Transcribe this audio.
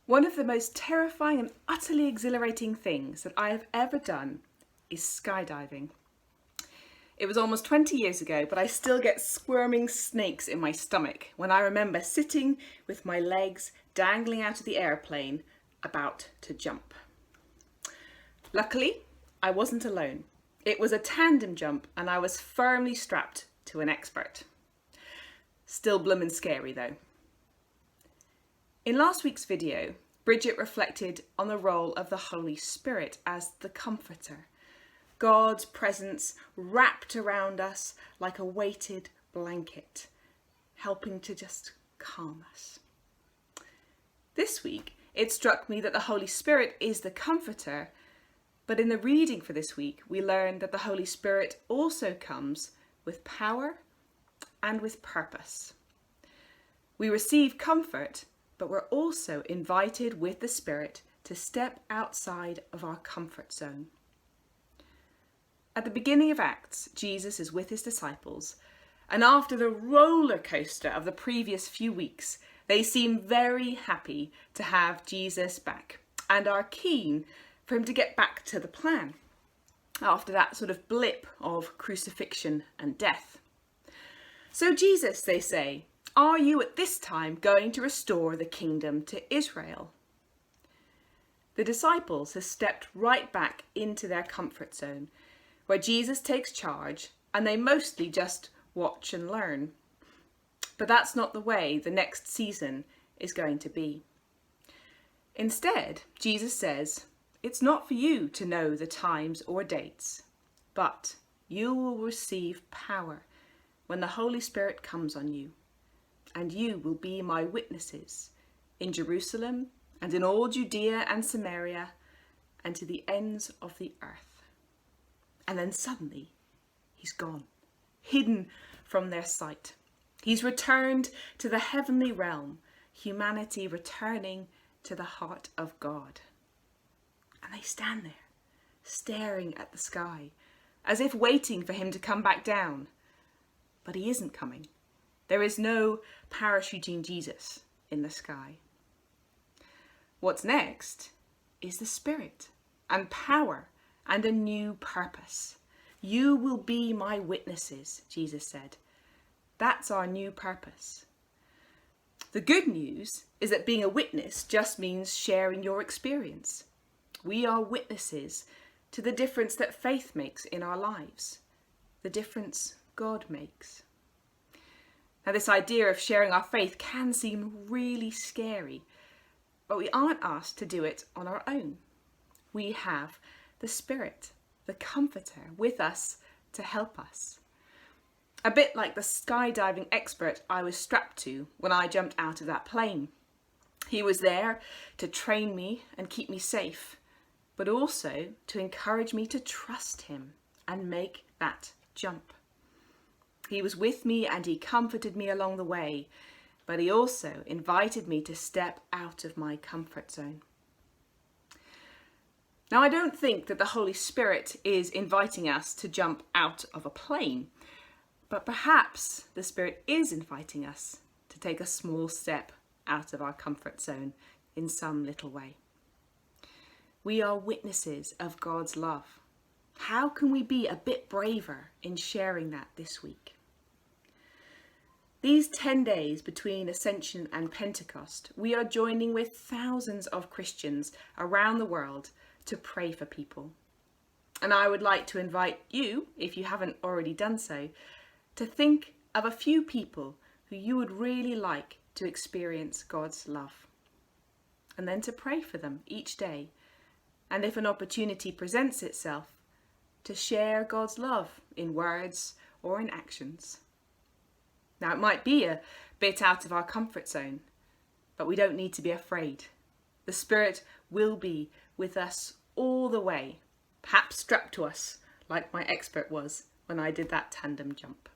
One of the most terrifying and utterly exhilarating things that I have ever done is skydiving. It was almost 20 years ago, but I still get squirming snakes in my stomach when I remember sitting with my legs dangling out of the airplane, about to jump. Luckily, I wasn't alone. It was a tandem jump and I was firmly strapped to an expert. Still bloomin' scary though. In last week's video, Bridget reflected on the role of the Holy Spirit as the comforter. God's presence wrapped around us like a weighted blanket, helping to just calm us. This week, it struck me that the Holy Spirit is the comforter, but in the reading for this week, we learned that the Holy Spirit also comes with power and with purpose. We receive comfort, but we're also invited with the Spirit to step outside of our comfort zone. At the beginning of Acts, Jesus is with his disciples, and after the roller coaster of the previous few weeks, they seem very happy to have Jesus back and are keen for him to get back to the plan after that sort of blip of crucifixion and death. So Jesus, they say, are you at this time going to restore the kingdom to Israel? The disciples have stepped right back into their comfort zone, where Jesus takes charge and they mostly just watch and learn. But that's not the way the next season is going to be. Instead, Jesus says, it's not for you to know the times or dates, but you will receive power when the Holy Spirit comes on you. And you will be my witnesses in Jerusalem and in all Judea and Samaria and to the ends of the earth. And then suddenly he's gone, hidden from their sight. He's returned to the heavenly realm, humanity returning to the heart of God. And they stand there, staring at the sky, as if waiting for him to come back down. But he isn't coming. There is no parachuting Jesus in the sky. What's next is the Spirit and power and a new purpose. You will be my witnesses, Jesus said. That's our new purpose. The good news is that being a witness just means sharing your experience. We are witnesses to the difference that faith makes in our lives, the difference God makes. Now, this idea of sharing our faith can seem really scary, but we aren't asked to do it on our own. We have the Spirit, the Comforter, with us to help us. A bit like the skydiving expert I was strapped to when I jumped out of that plane. He was there to train me and keep me safe, but also to encourage me to trust him and make that jump. He was with me and he comforted me along the way, but he also invited me to step out of my comfort zone. Now, I don't think that the Holy Spirit is inviting us to jump out of a plane, but perhaps the Spirit is inviting us to take a small step out of our comfort zone in some little way. We are witnesses of God's love. How can we be a bit braver in sharing that this week? These 10 days between Ascension and Pentecost, we are joining with thousands of Christians around the world to pray for people. And I would like to invite you, if you haven't already done so, to think of a few people who you would really like to experience God's love. And then to pray for them each day. And if an opportunity presents itself, to share God's love in words or in actions. Now, it might be a bit out of our comfort zone, but we don't need to be afraid. The Spirit will be with us all the way, perhaps strapped to us like my expert was when I did that tandem jump.